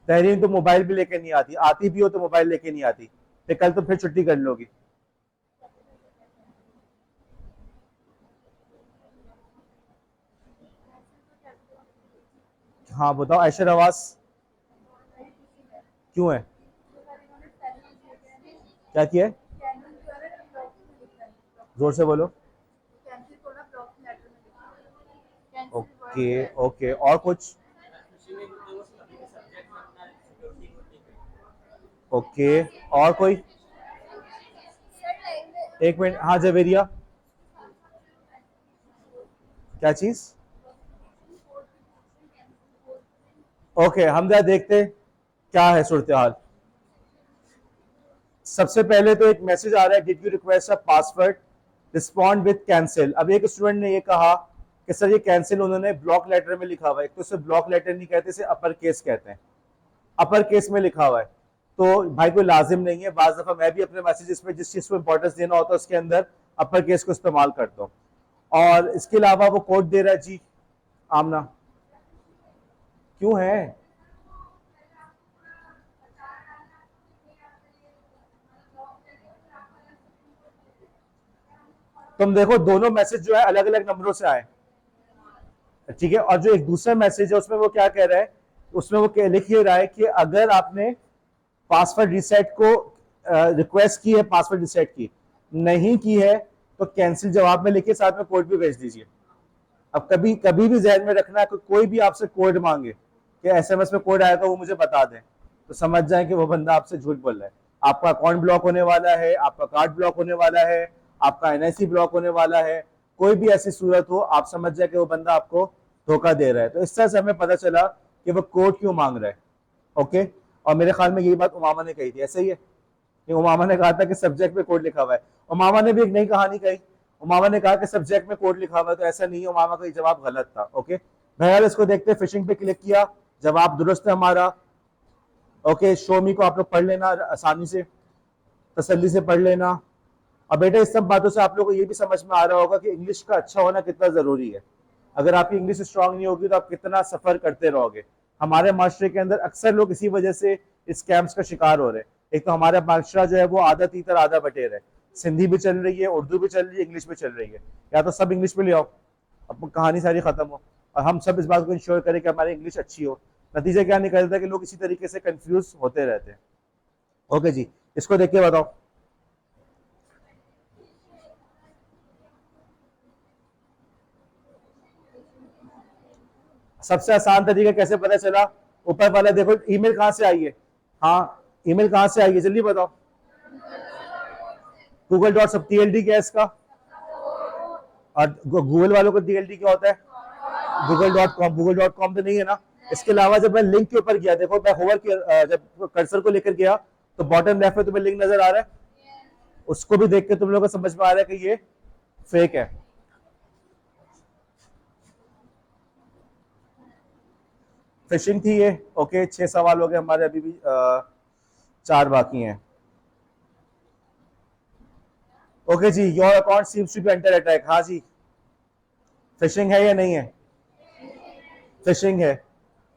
तहरीन तो मोबाइल भी लेके नहीं आती, आती भी हो तो मोबाइल लेके नहीं आती। तो कल तो फिर छुट्टी कर लोगी। हाँ बताओ ऐशर आवाज, क्यों है? क्या किया है? जोर से बोलो। ओके ओके, और कुछ? ओके, और कोई? एक मिनट, हाँ जवेरिया, क्या चीज? ओके, हम जरा देखते हैं क्या है सूरत हाल। सबसे पहले तो एक मैसेज आ रहा है, did you request a password, respond with cancel. अब एक स्टूडेंट ने ये कहा कि सर ये कैंसिल उन्होंने ब्लॉक लेटर में लिखा हुआ है। एक तो इसे ब्लॉक लेटर नहीं कहते, इसे अपर केस कहते हैं, अपर केस में लिखा हुआ है। तो भाई कोई लाजिम नहीं है, बाज दफा मैं भी अपने मैसेजेस में जिस चीज को इंपॉर्टेंस देना होता है उसके अंदर अपर केस को इस्तेमाल करता हूँ। और इसके अलावा वो कोड दे रहा है। जी आमना, क्यों है? तुम देखो दोनों मैसेज जो है अलग अलग नंबरों से आए, ठीक है। और जो एक दूसरा मैसेज है उसमें वो क्या कह रहा है, उसमें वो लिख ये रहा है कि अगर आपने पासवर्ड रिसेट को रिक्वेस्ट की है, पासवर्ड रिसेट की नहीं की है, तो कैंसिल जवाब में लिखिए, साथ में कोड भी भेज दीजिए। अब कभी कभी भी जहन में रखना कि कोई भी आपसे कोड मांगे कि एसएमएस में कोड आया तो वो मुझे बता दें, तो समझ जाए कि वो बंदा आपसे झूठ बोल रहा है। आपका अकाउंट ब्लॉक होने वाला है, आपका कार्ड ब्लॉक होने वाला है, आपका एनआईसी ब्लॉक होने वाला है, कोई भी ऐसी सूरत हो आप समझ जाए कि वो बंदा आपको धोखा दे रहा है। तो इस तरह से हमें पता चला कि वो कोड क्यों मांग रहा है। ओके, और मेरे ख्याल में यही बात उमामा ने कही थी, ऐसे ही है कि उमामा ने कहा था कि सब्जेक्ट में कोड लिखा हुआ है। उमामा ने भी एक नई कहानी कही, उमामा ने कहा कि सब्जेक्ट में कोड लिखा हुआ है, तो ऐसा नहीं है, उमामा का जवाब गलत था। ओके, बहरहाल इसको देखते, फिशिंग पे क्लिक किया, जवाब दुरुस्त है हमारा। ओके, शो मी को आप लोग पढ़ लेना आसानी से, तसल्ली से पढ़ लेना। और बेटा इस सब बातों से आप लोगों को ये भी समझ में आ रहा होगा कि इंग्लिश का अच्छा होना कितना जरूरी है। अगर आपकी इंग्लिश स्ट्रांग नहीं होगी तो आप कितना सफर करते रहोगे। हमारे माशरे के अंदर अक्सर लोग इसी वजह से स्कैम्स का शिकार हो रहे हैं। एक तो हमारा माशरा जो है वो आधा तीतर आधा बटेर है, सिंधी भी चल रही है, उर्दू भी चल रही है, इंग्लिश भी चल रही है। या तो सब इंग्लिश में ले आओ, अब कहानी सारी खत्म हो, और हम सब इस बात को इंश्योर करें कि हमारी इंग्लिश अच्छी हो। नतीजा क्या निकलता है कि लोग इसी तरीके से कंफ्यूज होते रहते हैं। ओके जी, इसको देख के बताओ। सबसे आसान तरीका कैसे पता चला? ऊपर वाला देखो, ईमेल कहां से आई है? हाँ, ईमेल कहां से आई है जल्दी बताओ। गूगल डॉट सब, टीएलडी क्या है इसका? और गूगल वालों को टीएलडी क्या होता है? Google dot com. Google dot com तो नहीं है ना? इसके अलावा जब मैं लिंक के ऊपर गया, देखो मैं होवर जब कर्सर को लेकर गया तो बॉटम लेफ्ट में तुम्हें लिंक नजर आ रहा है, उसको भी देख के तुम लोगों को समझ में आ रहा है कि ये फेक है। फिशिंग थी ये। ओके, 6 सवाल हो गए हमारे, अभी भी 4 बाकी हैं। ओके जी, your account seems to be under attack. हाँ जी, फिशिंग है या नहीं है? फिशिंग है।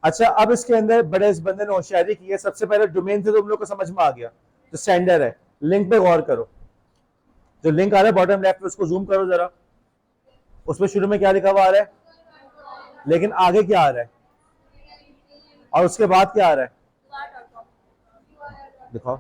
अच्छा, अब इसके अंदर बड़े इस बंदे ने होशियारी की है। सबसे पहले डोमेन से तुम लोग को समझ में आ गया, जो सेंडर है। लिंक पे गौर करो, जो लिंक आ रहा है बॉटम लेफ्ट में, उसको जूम करो जरा। उसमें शुरू में क्या लिखा हुआ आ रहा है, लेकिन आगे क्या आ रहा है और उसके बाद क्या आ रहा है, दिखाओ।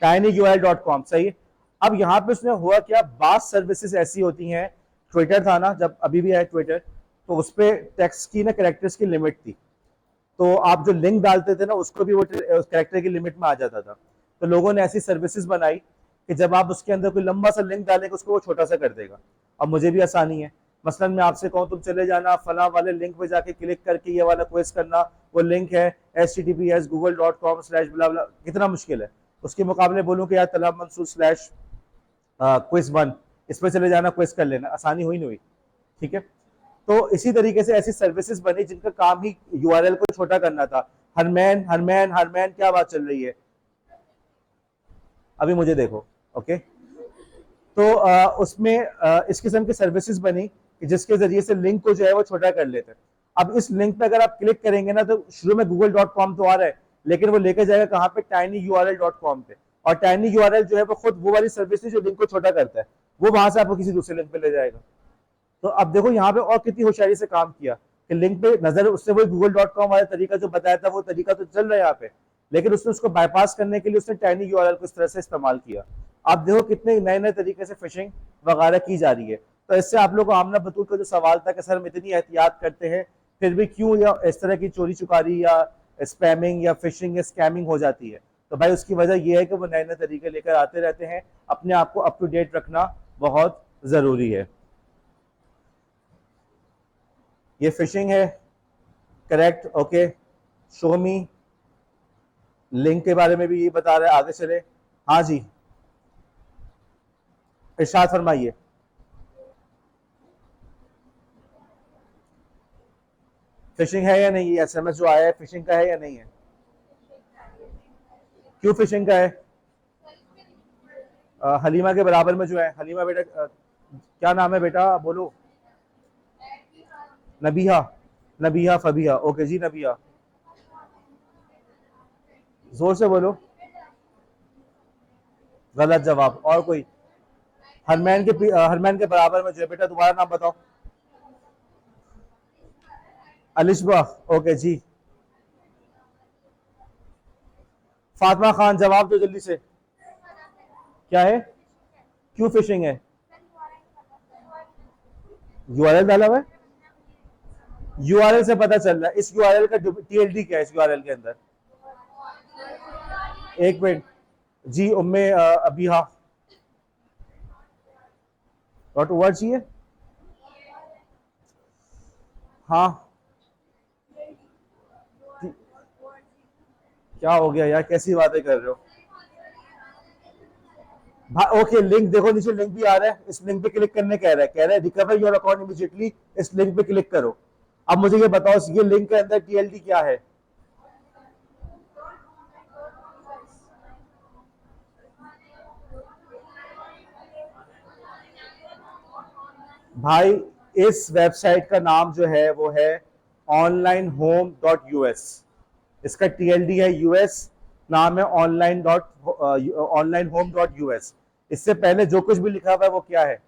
tinyurl.com। सही है। अब यहाँ पे उसने हुआ क्या, बास सर्विसेज ऐसी होती हैं, ट्विटर था ना जब, अभी भी है ट्विटर, तो उस पर टेक्स्ट की ना कैरेक्टर्स की लिमिट थी, तो आप जो लिंक डालते थे ना उसको भी वो कैरेक्टर की लिमिट में आ जाता था। तो लोगों ने ऐसी सर्विसेज बनाई कि जब आप उसके अंदर कोई लंबा सा लिंक डालेंगे उसको वो छोटा सा कर देगा। अब मुझे भी आसानी है, मसलन मैं आपसे कहूँ तुम चले जाना फला वाले लिंक पे जाके क्लिक करके ये वाला क्विज करना, वो लिंक है https://google.com/blah, कितना मुश्किल है। उसके मुकाबले बोलूँ कि यार तलब मंसूर स्लैश क्विज 1, इस पर चले जाना, क्विज कर लेना, आसानी हुई नहीं हुई। ठीक है, तो इसी तरीके से ऐसी सर्विसेज बनी जिनका काम ही यूआरएल को छोटा करना था। हरमैन हरमैन हरमैन, क्या बात चल रही है, अभी मुझे देखो। ओके, तो उसमें इस किस्म की सर्विसेज बनी कि जिसके जरिए से लिंक को जो है वो छोटा कर लेते हैं। अब इस लिंक पे अगर आप क्लिक करेंगे ना, तो शुरू में google.com तो आ रहा है, लेकिन वो लेके जाएगा कहाँ पे, tinyurl.com पे। और tinyurl जो है वो खुद वो वाली सर्विस है जो लिंक को छोटा करता है, वो वहां से आपको किसी दूसरे लिंक पे ले जाएगा। तो अब देखो यहाँ पे और कितनी होशियारी से काम किया कि लिंक पे नजर, उससे वही google.com वाला तरीका जो बताया था वो तरीका तो चल रहा है यहाँ पे, लेकिन उसने उसको बाईपास करने के लिए उसने tinyurl को इस तरह से इस्तेमाल किया। आप देखो कितने नए नए तरीके से फिशिंग वगैरह की जा रही है। तो इससे आप लोग को आमना बतूर का जो सवाल था कि सर हम इतनी एहतियात करते हैं फिर भी क्यों या इस तरह की चोरी चुकारी या स्पैमिंग या फिशिंग या स्कैमिंग हो जाती है, तो भाई उसकी वजह यह है कि वो नए नए तरीके लेकर आते रहते हैं। अपने आप को अप टू डेट रखना बहुत जरूरी है। ये फिशिंग है, करेक्ट। ओके, शो मी, लिंक के बारे में भी ये बता रहा है, आगे चले। हाँ जी, इरशाद फरमाइए। फिशिंग है या नहीं, एसएमएस जो आया है फिशिंग का है या नहीं है? क्यों फिशिंग का है? हलीमा के बराबर में जो है, हलीमा बेटा क्या नाम है बेटा, बोलो। नबीहा, नबीहा फबीहा, ओके जी नबीहा, जोर से बोलो। गलत जवाब। और कोई? हरमैन के बराबर में जो है बेटा, तुम्हारा नाम बताओ। अलिशबा, ओके जी। फातिमा खान, जवाब दो जल्दी से। क्या है, क्यों फिशिंग है? यूआरएल डाला हुआ है, यूआरएल से पता चल रहा है। इस यूआरएल का टीएलडी क्या है इस यूआरएल के अंदर? एक मिनट जी, उम्मे अबीहा .org है। हाँ, क्या हो गया यार, कैसी बातें कर रहे हो? ओके, लिंक देखो, नीचे लिंक भी आ रहा है, इस लिंक पे क्लिक करने कह रहा है रिकवर योर अकाउंट इमीडिएटली, इस लिंक पे क्लिक करो। अब मुझे ये बताओ, ये लिंक के अंदर टीएलडी क्या है? भाई, इस वेबसाइट का नाम जो है वो है onlinehome.us, इसका टीएलडी है यूएस, नाम है onlinehome.us। इससे पहले जो कुछ भी लिखा हुआ है वो क्या है?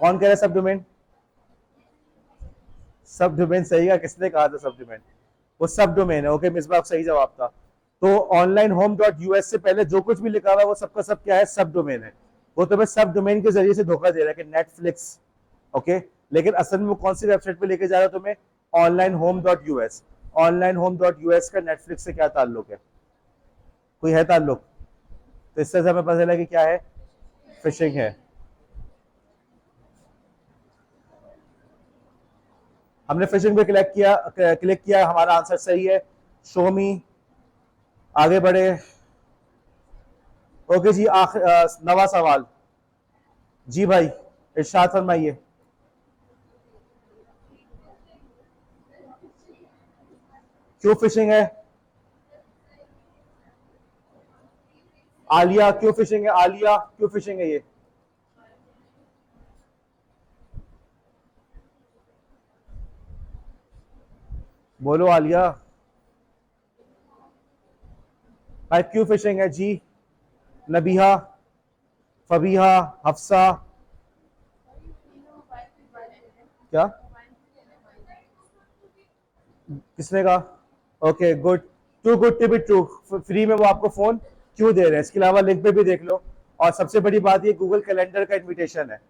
कौन कह रहा है सब डोमेन? सब डोमेन सही है, किसने कहा था सब डोमेन? वो सब डोमेन है। ओके, मिसबाह सही जवाब था। तो onlinehome.us से पहले जो कुछ भी लिखा हुआ है वो सबका सब क्या है, सब डोमेन है। वो तुम्हें सब डोमेन के जरिए से धोखा दे रहा है कि नेटफ्लिक्स। ओके, लेकिन असल में वो कौन सी वेबसाइट पे लेके जा रहा है तुम्हें? onlinehome.us। onlinehome.us का नेटफ्लिक्स से क्या ताल्लुक है? कोई है ताल्लुक? तो इससे हमें पता चला कि क्या है, फिशिंग है। हमने फिशिंग पे क्लिक किया, हमारा आंसर सही है। शो मी, आगे बढ़े। ओके जी, नवा सवाल। जी भाई, इरशाद फरमाइए। क्यों फिशिंग है? आलिया क्यों फिशिंग है? आलिया क्यों फिशिंग है ये? बोलो आलिया भाई, क्यों फिशिंग है जी? नबीहा, फबीहा, हफ्सा। क्या? किसने कहा? Okay good, too good to be true. Free में वो आपको फोन क्यों दे रहे हैं? इसके अलावा लिंक पे भी देख लो। और सबसे बड़ी बात ये गूगल कैलेंडर का इनविटेशन है।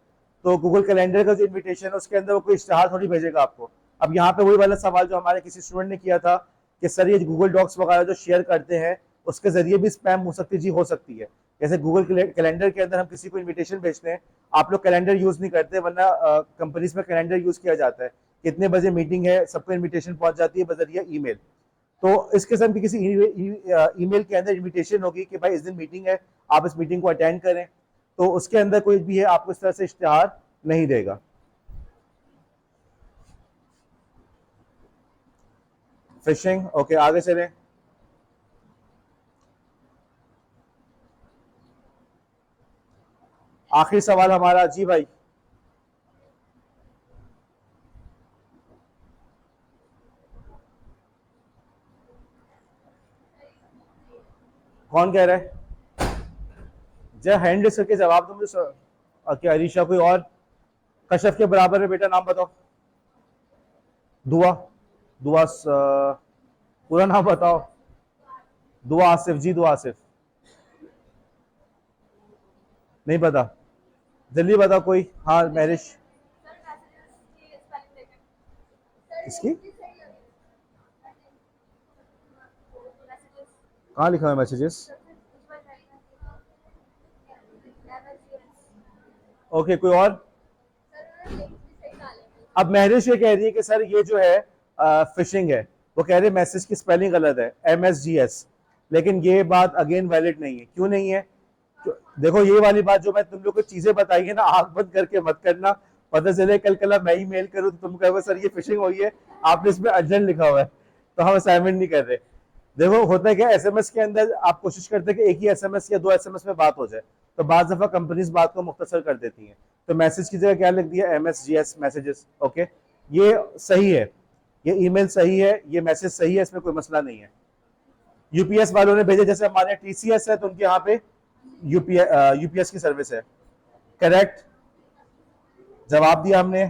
तो गूगल कैलेंडर का जो इनविटेशन है उसके अंदर वो कोई इश्तिहार थोड़ी भेजेगा आपको। अब यहाँ पे वही वाला सवाल जो हमारे किसी स्टूडेंट ने किया था कि सर ये गूगल डॉक्स वगैरह जो शेयर करते हैं उसके जरिए भी स्पैम हो सकती जी, हो सकती है। जैसे गूगल कैलेंडर के अंदर हम किसी को इनविटेशन भेजते हैं, आप लोग कैलेंडर यूज नहीं करते, वरना कंपनीज में कैलेंडर यूज किया जाता है। कितने बजे मीटिंग है, सबको इनविटेशन पहुंच जाती है बजरिया ईमेल। तो इस किस्म की किसी ईमेल के अंदर इनविटेशन होगी कि भाई इस दिन मीटिंग है, आप इस मीटिंग को अटेंड करें। तो उसके अंदर कोई भी है आपको इस तरह से इश्तिहार नहीं देगा। फिशिंग, ओके आगे चलें। आखिरी सवाल हमारा, जी भाई। कौन कह रहा है? जय हैंड रेस करके जवाब दो मुझे। क्या अरीशा, कोई और? कशफ के बराबर है बेटा, नाम बताओ। दुआ, दुआ पूरा नाम बताओ। दुआ आसिफ जी, दुआ आसिफ। नहीं पता? जल्दी बताओ कोई। हाँ मैरिश। इसकी कहाँ लिखा हुआ है मैसेजेस? ओके, कोई और? अब महरिश ये कह रही है कि सर ये जो है फिशिंग है। वो कह रहे हैं मैसेज की स्पेलिंग गलत है, MSGS। लेकिन ये बात अगेन वैलिड नहीं है। क्यों नहीं है? देखो ये वाली बात जो मैं तुम लोग को चीजें बताई है ना, आंख बंद करके मत करना। पता चले कल कल मैं ही मेल करूँ तो तुम कहो सर ये फिशिंग हुई है, आपने इसमें अर्जेंट लिखा हुआ है, तो हम असाइनमेंट नहीं कर रहे। देखो होता है क्या, एसएमएस के अंदर आप कोशिश करते हैं कि एक ही एसएमएस या दो एसएमएस में बात हो जाए, तो बाज दफा कंपनीज बात को मुख्तसर कर देती हैं। तो मैसेज की जगह क्या लिख दिया? MSGS, messages. ओके, ये सही है, ये ईमेल सही है, ये मैसेज सही है, इसमें कोई मसला नहीं है। यूपीएस वालों ने भेजे, जैसे हमारे TCS है तो उनके यहाँ पे यूपीएस की सर्विस है। करेक्ट जवाब दिया हमने।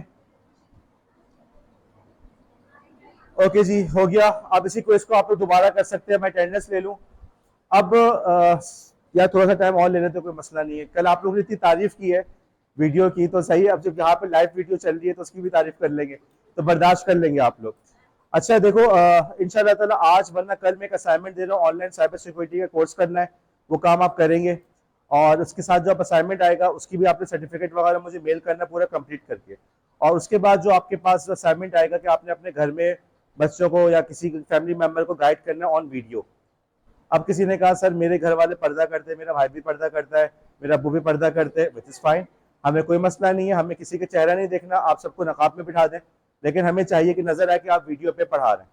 ओके जी, हो गया। अब इसी क्विज को आप लोग दोबारा कर सकते हैं, मैं अटेंडेंस ले लूं। अब या थोड़ा सा टाइम और ले लेते, कोई मसला नहीं है। कल आप लोगों ने इतनी तारीफ की है वीडियो की तो सही है, अब जब यहाँ पे लाइव वीडियो चल रही है तो उसकी भी तारीफ कर लेंगे, तो बर्दाश्त कर लेंगे आप लोग। अच्छा देखो, इंशाल्लाह ताला आज वरना कल मैं एक असाइनमेंट दे रहा हूँ, ऑनलाइन साइबर सिक्योरिटी का कोर्स करना है, वो काम आप करेंगे। और उसके साथ जो असाइनमेंट आएगा उसकी भी आपने सर्टिफिकेट वगैरह मुझे मेल करना पूरा कंप्लीट करके। और उसके बाद जो आपके पास असाइनमेंट आएगा कि आपने अपने घर में बच्चों को या किसी फैमिली मेंबर को गाइड करना ऑन वीडियो। अब किसी ने कहा सर मेरे घर वाले पर्दा करते हैं, मेरा भाई भी पर्दा करता है, मेरा अब्बू भी पर्दा करते हैं, विच इज़ फाइन, हमें कोई मसला नहीं है, हमें किसी का चेहरा नहीं देखना, आप सबको नकाब में बिठा दें, लेकिन हमें चाहिए कि नजर आए कि आप वीडियो पे पढ़ा रहे हैं।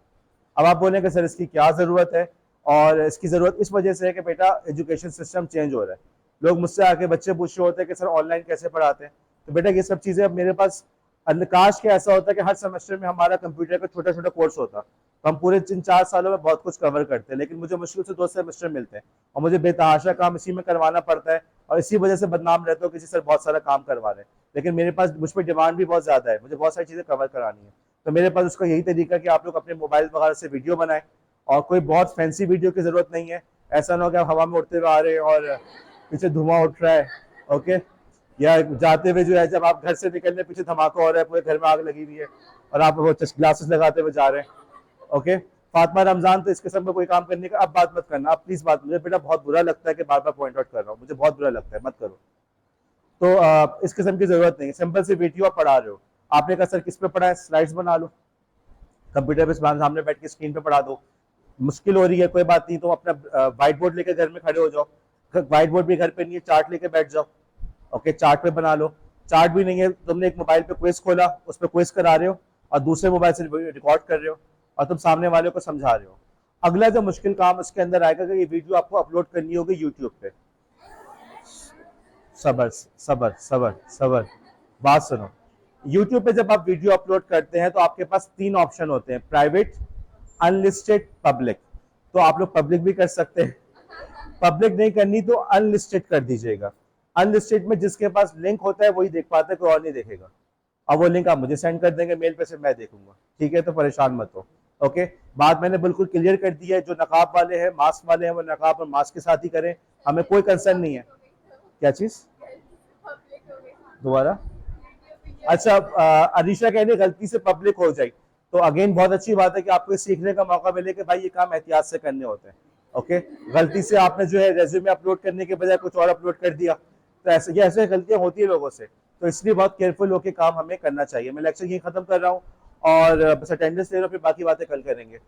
अब आप बोलेंगे सर इसकी क्या ज़रूरत है? और इसकी ज़रूरत इस वजह से है कि बेटा एजुकेशन सिस्टम चेंज हो रहा है। लोग मुझसे आके बच्चे पूछ रहे होते हैं कि सर ऑनलाइन कैसे पढ़ाते हैं, तो बेटा ये सब चीज़ें अब मेरे पास, काश के ऐसा होता है कि हर सेमेस्टर में हमारा कंप्यूटर का छोटा छोटा कोर्स होता, तो हम पूरे 3-4 सालों में बहुत कुछ कवर करते हैं। लेकिन मुझे मुश्किल से 2 सेमेस्टर मिलते हैं और मुझे बेतहाशा काम इसी में करवाना पड़ता है, और इसी वजह से बदनाम रहता हूँ किसी सर बहुत सारा काम करवा रहे हैं। लेकिन मेरे पास, मुझ पर डिमांड भी बहुत ज़्यादा है, मुझे बहुत सारी चीज़ें कवर करानी है। तो मेरे पास उसका यही तरीका है कि आप लोग अपने मोबाइल वगैरह से वीडियो बनाएं, और कोई बहुत फैंसी वीडियो की ज़रूरत नहीं है। ऐसा ना हो कि आप हवा में उड़ते हुए आ रहे हैं और पीछे धुआं उठ रहा है, ओके, या जाते हुए जो है जब आप घर से निकलने पीछे धमाका हो रहा है, पूरे घर में आग लगी हुई है और आप वो ग्लासेस लगाते हुए जा रहे हैं, ओके। फातिमा रमजान, तो इस किस्म का कोई काम करने का अब बात मत करना, आप प्लीज बात, मुझे बेटा बहुत बुरा लगता है कि बार बार पॉइंट आउट कर रहा हूँ, मुझे बहुत बुरा लगता है, मत करो। तो इस किस्म की जरूरत नहीं, सिंपल सी वीडियो आप पढ़ा रहे हो, आपने कहा सर किस पे पढ़ा है, स्लाइड्स बना लो, कंप्यूटर पे सामने बैठ के स्क्रीन पे पढ़ा दो। मुश्किल हो रही है, कोई बात नहीं, तो अपना व्हाइट बोर्ड लेकर घर में खड़े हो जाओ। व्हाइट बोर्ड भी घर पे नहीं है, चार्ट लेके बैठ जाओ। ओके, चार्ट पे बना लो। चार्ट भी नहीं है, तुमने एक मोबाइल पे क्विज खोला, उस पर क्विज करा रहे हो और दूसरे मोबाइल से रिकॉर्ड कर रहे हो और तुम सामने वाले को समझा रहे हो। अगला जो मुश्किल काम उसके अंदर आएगा कि ये वीडियो आपको अपलोड करनी होगी यूट्यूब पे। सबर सबर सबर सबर, बात सुनो। यूट्यूब पे जब आप वीडियो अपलोड करते हैं तो आपके पास 3 ऑप्शन होते हैं, प्राइवेट, अनलिस्टेड, पब्लिक। तो आप लोग पब्लिक भी कर सकते हैं, पब्लिक नहीं करनी तो अनलिस्टेड कर दीजिएगा। अनलिस्टेड में जिसके पास लिंक होता है वही देख पाता है, कोई और नहीं देखेगा। और वो लिंक आप मुझे सेंड कर देंगे मेल पे, से मैं देखूंगा, ठीक है? तो परेशान मत हो। ओके, बात मैंने बिल्कुल क्लियर कर दी है। जो नकाब वाले हैं, मास्क वाले हैं, वो नकाब और मास्क के साथ ही करें, हमें कोई कंसर्न नहीं है। क्या चीज दोबारा? अच्छा, अरीशा कहने गलती से पब्लिक हो जाए, तो अगेन बहुत अच्छी बात है कि आपको सीखने का मौका मिले कि भाई ये काम एहतियात से करने होते हैं। ओके, गलती से आपने जो है रेज्यूमे अपलोड करने के बजाय कुछ और अपलोड कर दिया, तो ऐसे गलतियां होती है लोगों से, तो इसलिए बहुत केयरफुल होकर काम हमें करना चाहिए। मैं लेक्चर यही खत्म कर रहा हूँ और बस अटेंडेंस ले रहा हूँ, फिर बाकी बातें कल करेंगे।